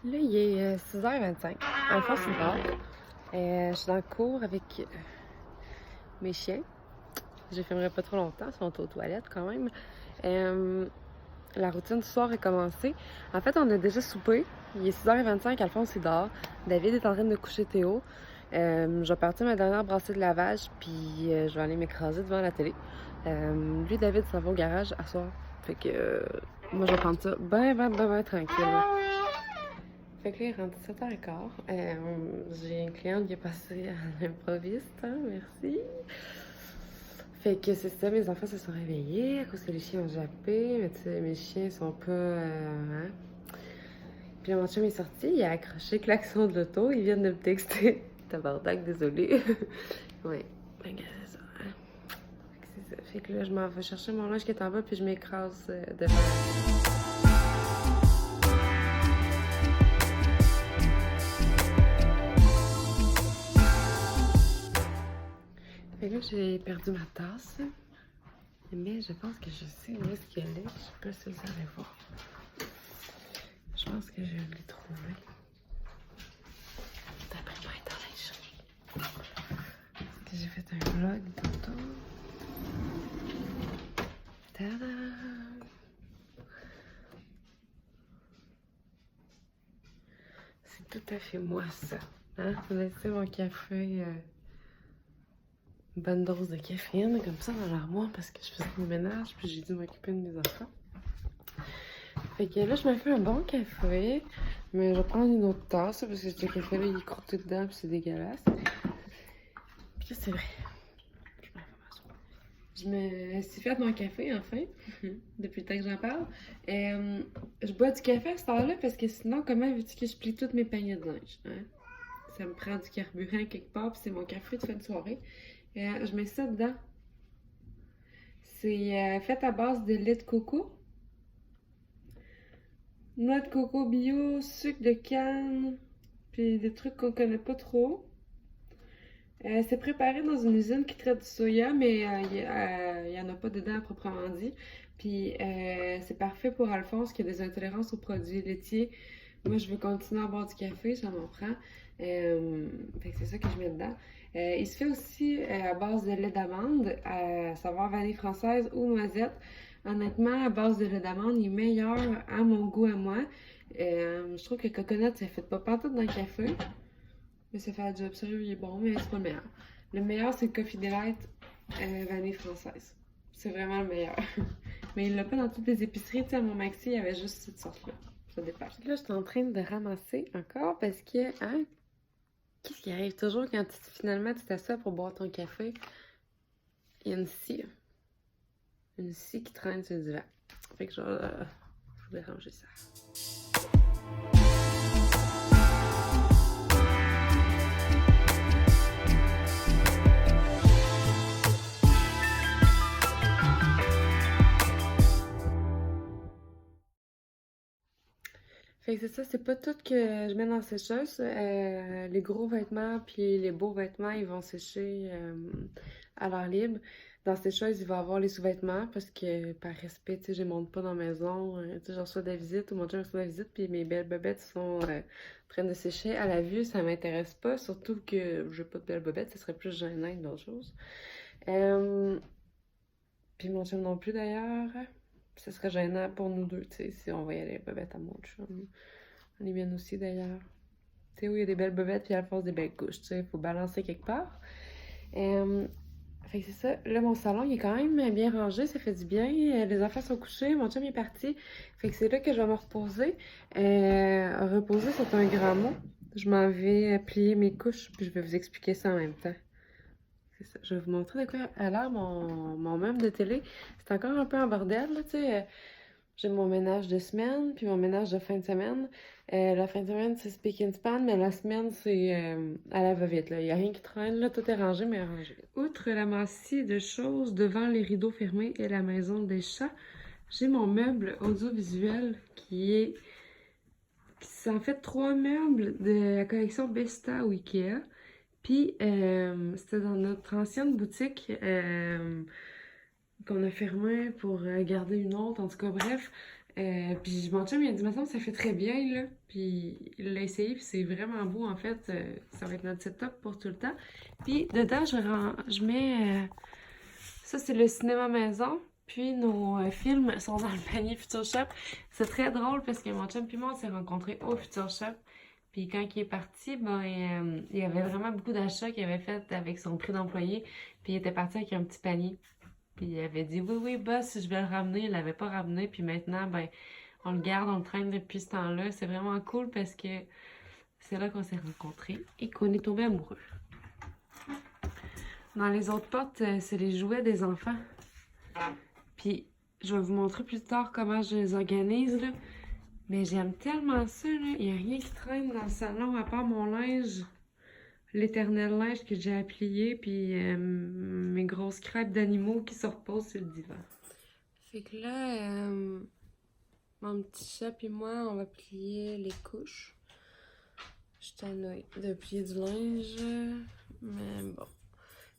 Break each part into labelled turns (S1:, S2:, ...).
S1: Là, il est 6h25. En le fond, c'est tard. Je suis dans le cours avec mes chiens. Je les filmerai pas trop longtemps, ils sont aux toilettes quand même. La routine du soir est commencée. En fait, on a déjà soupé. Il est 6h25, Alphonse est dehors. David est en train de coucher Théo. Je vais partir ma dernière brassée de lavage, puis je vais aller m'écraser devant la télé. Lui, David, ça va au garage à soir. Fait que moi, je vais prendre ça ben tranquille. Fait que là, il est rendu 7h15. J'ai une cliente qui est passée à l'improviste, hein, merci. Fait que c'est ça, mes enfants se sont réveillés à cause que les chiens ont jappé, mais tu sais, mes chiens sont pas... hein. Puis là, mon chum est sorti, il a accroché le klaxon de l'auto, ils viennent de me texter. Tabarnak, désolé. Ouais, regarde ça, hein. Fait que c'est ça. Fait que là, je m'en vais chercher mon linge qui est en bas, puis je m'écrase devant. Fait que là, j'ai perdu ma tasse. Mais je pense que je sais où est-ce qu'elle est. Je sais pas si vous allez voir. Je pense que je l'ai trouvée. D'après moi, elle est dans lingerie. Parce que j'ai fait un vlog tantôt. Tada! C'est tout à fait moi, ça. Hein? Vous laissez mon café... une bonne dose de caféine, comme ça, dans l'armoire, parce que je faisais mon ménage, puis j'ai dû m'occuper de mes enfants. Fait que là, je me fais un bon café, mais je vais prendre une autre tasse, parce que ce café-là, il est croûté dedans, puis c'est dégueulasse. Puis là, c'est vrai. Je me suis fait mon café, enfin, depuis le temps que j'en parle. Je bois du café à cette heure-là, parce que sinon, comment veux-tu que je plie toutes mes paniers de linge, hein? Ça me prend du carburant quelque part, puis c'est mon café de fin de soirée. Je mets ça dedans. C'est fait à base de lait de coco, noix de coco bio, sucre de canne, puis des trucs qu'on connaît pas trop. C'est préparé dans une usine qui traite du soya, mais il y en a pas dedans à proprement dit. Puis c'est parfait pour Alphonse qui a des intolérances aux produits laitiers. Moi, je veux continuer à boire du café, ça m'en prend. Fait que c'est ça que je mets dedans. Il se fait aussi à base de lait d'amande, à savoir vanille française ou noisette. Honnêtement, à base de lait d'amande, il est meilleur à mon goût à moi. Je trouve que le coconut, ça fait pas partout dans le café. Mais ça fait la job, sérieux, il est bon, mais c'est pas le meilleur. Le meilleur, c'est le Coffee Delight vanille française. C'est vraiment le meilleur. Mais il l'a pas dans toutes les épiceries. Tu sais, à mon maxi, il y avait juste cette sorte-là. Ça dépasse. Là, je suis en train de ramasser encore parce que, hein, qu'est-ce qui arrive toujours quand finalement tu t'assois pour boire ton café? Il y a une scie. Une scie qui traîne sur le divan. Fait que je vais ranger ça. Fait que c'est ça, c'est pas tout que je mets dans la sécheuse. Les gros vêtements puis les beaux vêtements, ils vont sécher à l'air libre. Dans la sécheuse, il va y avoir les sous-vêtements parce que par respect, tu sais, je les monte pas dans la maison. Tu sais, je reçois des visites ou mon chum reçoit des visites puis mes belles bobettes sont en train de sécher. À la vue, ça m'intéresse pas, surtout que j'ai pas de belles bobettes, ce serait plus gênant que d'autres choses. Puis mon chum non plus d'ailleurs. Ce serait gênant pour nous deux, tu sais, si on voyait les bobettes à mon chum. Les miennes aussi d'ailleurs. Tu sais, où il y a des belles bobettes puis Alphonse des belles couches, tu sais, il faut balancer quelque part. Fait que c'est ça. Là, mon salon, il est quand même bien rangé, ça fait du bien. Les enfants sont couchés, mon chum est parti. Fait que c'est là que je vais me reposer. Reposer, c'est un grand mot. Je m'en vais plier mes couches, puis je vais vous expliquer ça en même temps. C'est ça. Je vais vous montrer de quoi a l'air mon meuble de télé. C'est encore un peu en bordel, là, tu sais. J'ai mon ménage de semaine, puis mon ménage de fin de semaine. La fin de semaine, c'est speak and span, mais la semaine, c'est à la va-vite, là. Il n'y a rien qui traîne, là. Tout est rangé, mais rangé. Outre la massie de choses devant les rideaux fermés et la maison des chats, j'ai mon meuble audiovisuel qui est... C'est en fait 3 meubles de la collection Besta ou Ikea. Puis, c'était dans notre ancienne boutique qu'on a fermée pour garder une autre. En tout cas, bref, Puis mon chum, il a dit, me semble, ça fait très bien, là. Puis il l'a essayé, puis c'est vraiment beau, en fait. Ça va être notre setup pour tout le temps. Puis dedans, je mets... ça, c'est le cinéma maison. Puis nos films sont dans le panier Future Shop. C'est très drôle parce que mon chum puis moi, on s'est rencontrés au Future Shop. Puis quand il est parti, ben, il y avait vraiment beaucoup d'achats qu'il avait fait avec son prix d'employé. Puis il était parti avec un petit panier. Puis il avait dit, oui, oui, boss, je vais le ramener. Il l'avait pas ramené. Puis maintenant, ben, on le garde, on le traîne depuis ce temps-là. C'est vraiment cool parce que c'est là qu'on s'est rencontrés et qu'on est tombés amoureux. Dans les autres portes, c'est les jouets des enfants. Puis je vais vous montrer plus tard comment je les organise, là. Mais j'aime tellement ça, là. Il n'y a rien qui traîne dans le salon à part mon linge. L'éternel linge que j'ai à plier, puis mes grosses crêpes d'animaux qui se reposent sur le divan. Fait que là, mon petit chat et moi, on va plier les couches. Je t'ennuie de plier du linge, mais bon.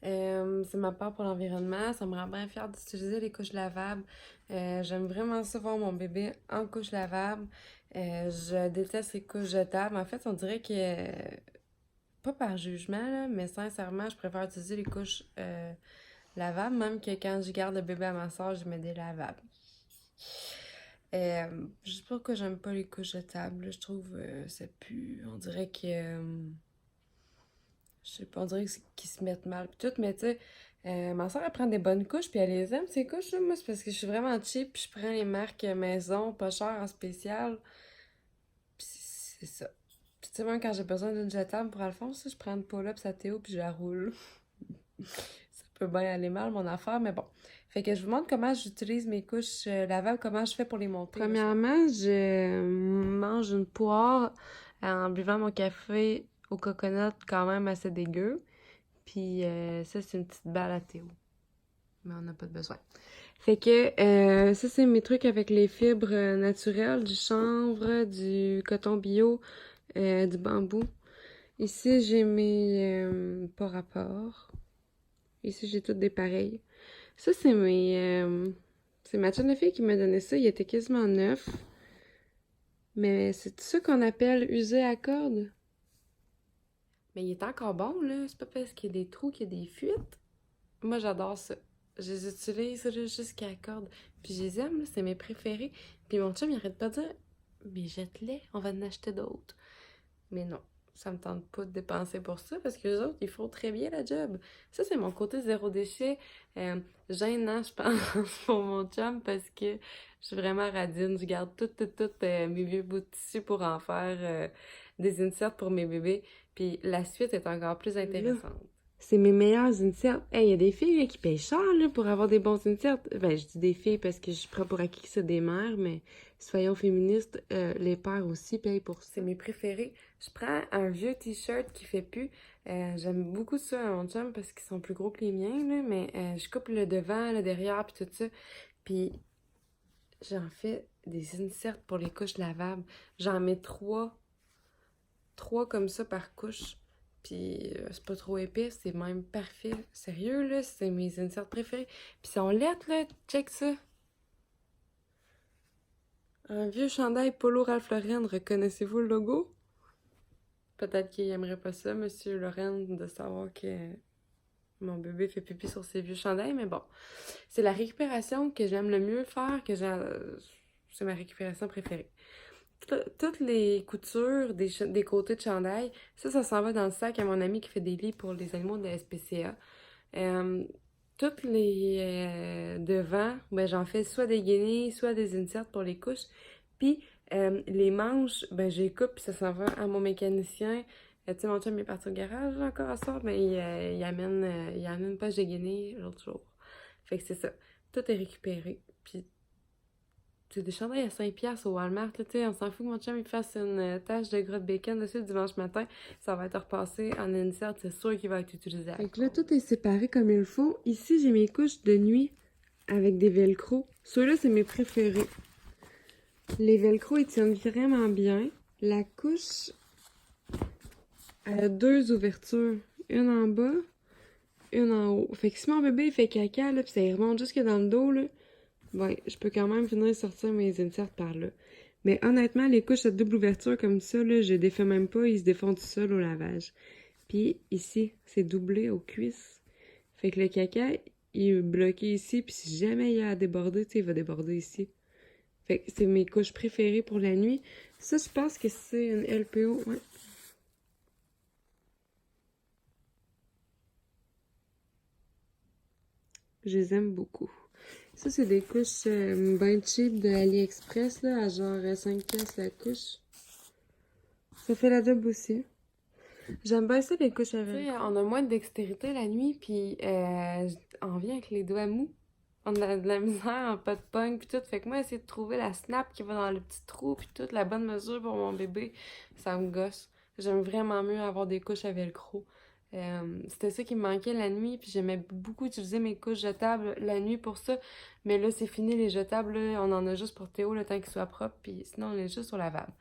S1: C'est ma part pour l'environnement, ça me rend bien fière d'utiliser les couches lavables. J'aime vraiment ça voir mon bébé en couche lavable. Je déteste les couches jetables. En fait, on dirait que, pas par jugement, là, mais sincèrement, je préfère utiliser les couches lavables, même que quand je garde le bébé à ma soeur, je mets des lavables. Je sais pas pourquoi j'aime pas les couches jetables, là. Je trouve ça pue. On dirait que... je sais pas, on dirait qu'ils se mettent mal pis tout, mais tu sais, ma soeur elle prend des bonnes couches puis elle les aime ces couches là. Moi c'est parce que je suis vraiment cheap puis je prends les marques maison, pas chères en spécial. Pis c'est ça. Pis tu sais, même quand j'ai besoin d'une jetable pour Alphonse, je prends une pull-up sa Théo puis je la roule. Ça peut bien aller mal mon affaire, mais bon. Fait que je vous montre comment j'utilise mes couches lavables, comment je fais pour les monter. Premièrement, je mange une poire en buvant mon café au coconut quand même assez dégueu. Puis ça, c'est une petite balle à Théo. Mais on n'a pas de besoin. Fait que ça, c'est mes trucs avec les fibres naturelles, du chanvre, du coton bio, du bambou. Ici, j'ai mes pas rapport. Ici, j'ai toutes des pareils. Ça, c'est mes... c'est ma chum de fille qui m'a donné ça. Il était quasiment neuf. Mais c'est ça qu'on appelle usé à corde. Mais il est encore bon, là. C'est pas parce qu'il y a des trous qu'il y a des fuites. Moi, j'adore ça. Je les utilise là, jusqu'à la corde. Puis je les aime, là. C'est mes préférés. Puis mon chum, il arrête pas de dire « Mais jette-les, on va en acheter d'autres. » Mais non, ça me tente pas de dépenser pour ça parce que les autres, ils font très bien la job. Ça, c'est mon côté zéro déchet. Gênant, je pense, pour mon chum parce que je suis vraiment radine. Je garde toutes mes vieux bouts de tissu pour en faire des inserts pour mes bébés. Puis la suite est encore plus intéressante. C'est mes meilleurs inserts. Hey, il y a des filles là, qui payent cher là, pour avoir des bons inserts. Ben, je dis des filles parce que je prends pour acquis que c'est des mères, mais soyons féministes, les pères aussi payent pour ça. C'est mes préférés. Je prends un vieux t-shirt qui fait plus. J'aime beaucoup ça à mon chum parce qu'ils sont plus gros que les miens, là, mais je coupe le devant, le derrière, puis tout ça. Puis j'en fais des inserts pour les couches lavables. J'en mets trois comme ça par couche. Puis c'est pas trop épais, c'est même parfait. Sérieux, là, c'est mes inserts préférés. Puis ils sont lettres, là, check ça. Un vieux chandail Polo Ralph Lauren, reconnaissez-vous le logo? Peut-être qu'il aimerait pas ça, Monsieur Lauren, de savoir que mon bébé fait pipi sur ses vieux chandails, mais bon. C'est la récupération que j'aime le mieux faire, c'est ma récupération préférée. Toutes les coutures des côtés de chandail, ça s'en va dans le sac à mon ami qui fait des lits pour les animaux de la SPCA. Toutes les devants, ben j'en fais soit des guenilles, soit des inserts pour les couches. Puis les manches, ben je les coupe puis ça s'en va à mon mécanicien. Tu sais, mon chum est parti au garage là, encore à soir, mais il amène une poche de guenilles l'autre jour. Fait que c'est ça. Tout est récupéré. Puis c'est des chandails à 5$ au Walmart, là, tu sais, on s'en fout que mon chum il fasse une tache de gras de bacon dessus le dimanche matin. Ça va être repassé en insert, c'est sûr qu'il va être utilisé. Fait que là, tout est séparé comme il faut. Ici, j'ai mes couches de nuit avec des velcro. Ceux-là, c'est mes préférés. Les velcro, ils tiennent vraiment bien. La couche, elle a 2 ouvertures. Une en bas, une en haut. Fait que si mon bébé il fait caca, là, pis ça remonte jusque dans le dos, là, Ouais, je peux quand même venir sortir mes inserts par là. Mais honnêtement, les couches à double ouverture comme ça, là, je défais même pas, ils se défont tout seuls au lavage. Puis ici, c'est doublé aux cuisses. Fait que le caca, il est bloqué ici, puis si jamais il a à déborder, tu sais, il va déborder ici. Fait que c'est mes couches préférées pour la nuit. Ça, je pense que c'est une LPO, ouais. Je les aime beaucoup. Ça, c'est des couches ben cheap de AliExpress, là, à genre 5 piastres la couche. Ça fait la job aussi. J'aime bien ça, les couches avec. Tu sais, on a moins de dextérité la nuit, puis on vient avec les doigts mous. On a de la misère, en pas de pogne, puis tout. Fait que moi, essayer de trouver la snap qui va dans le petit trou, puis toute la bonne mesure pour mon bébé, ça me gosse. J'aime vraiment mieux avoir des couches à velcro. C'était ça qui me manquait la nuit, puis j'aimais beaucoup utiliser mes couches jetables la nuit pour ça. Mais là, c'est fini, les jetables, là, on en a juste pour Théo le temps qu'il soit propre, puis sinon, on est juste sur lavable.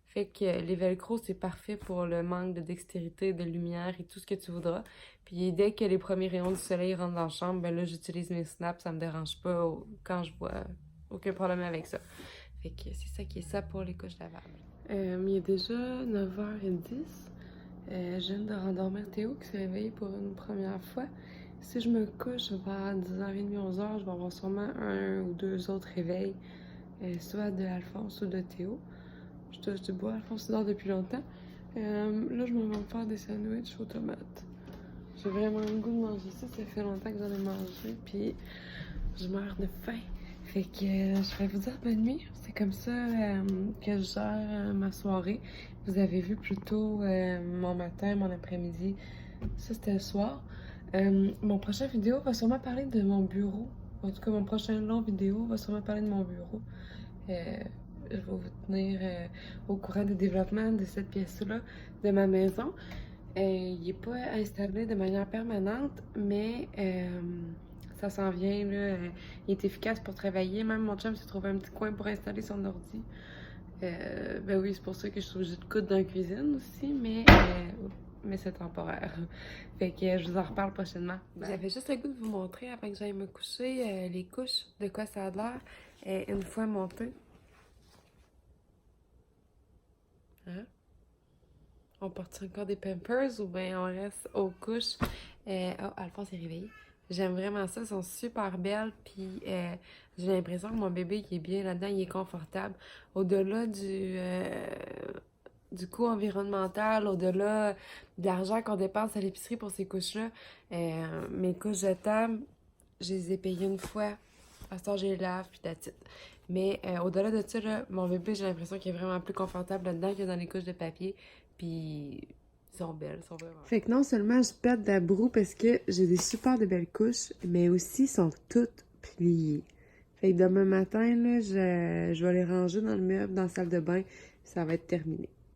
S1: Fait que les velcro, c'est parfait pour le manque de dextérité, de lumière et tout ce que tu voudras. Puis dès que les premiers rayons du soleil rentrent dans la chambre, ben là, j'utilise mes snaps, ça me dérange pas quand je vois. Aucun problème avec ça. Fait que c'est ça qui est ça pour les couches lavables. Il est déjà 9h10. Je viens de rendormir Théo qui s'est réveillé pour une première fois. Si je me couche vers 10h30, 11h, je vais avoir sûrement un ou deux autres réveils, soit de Alphonse ou de Théo. Je touche du bois, Alphonse dort depuis longtemps. Là, je m'en vais me faire des sandwichs aux tomates. J'ai vraiment le goût de manger ça. Ça fait longtemps que j'en ai mangé, puis je meurs de faim. Fait que je vais vous dire bonne nuit. C'est comme ça que je gère ma soirée. Vous avez vu plutôt mon matin, mon après-midi. Ça, c'était le soir. Mon prochain vidéo va sûrement parler de mon bureau. En tout cas, mon prochain long vidéo va sûrement parler de mon bureau. Je vais vous tenir au courant du développement de cette pièce-là de ma maison. Il n'est pas installé de manière permanente, mais ça s'en vient, là. Il est efficace pour travailler. Même mon chum s'est trouvé un petit coin pour installer son ordi. Ben oui, c'est pour ça que je suis obligée de coudre dans la cuisine aussi, mais c'est temporaire. Fait que je vous en reparle prochainement. J'avais juste le goût de vous montrer avant que j'aille me coucher les couches, de quoi ça a l'air une fois montées. Hein? On porte encore des Pampers ou bien on reste aux couches? Oh, Alphonse est réveillé. J'aime vraiment ça, elles sont super belles, puis j'ai l'impression que mon bébé qui est bien là-dedans, il est confortable. Au-delà du coût environnemental, au-delà de l'argent qu'on dépense à l'épicerie pour ces couches-là, mes couches jetables, je les ai payées une fois. À ce temps, je les lave, puis that's it. Mais au-delà de ça, là, mon bébé, j'ai l'impression qu'il est vraiment plus confortable là-dedans que dans les couches de papier. Puis, ils sont belles, ils sont vraiment. Fait que non seulement je pète de la broue parce que j'ai des super de belles couches, mais aussi sont toutes pliées. Fait que demain matin, là, je vais les ranger dans le meuble, dans la salle de bain, ça va être terminé.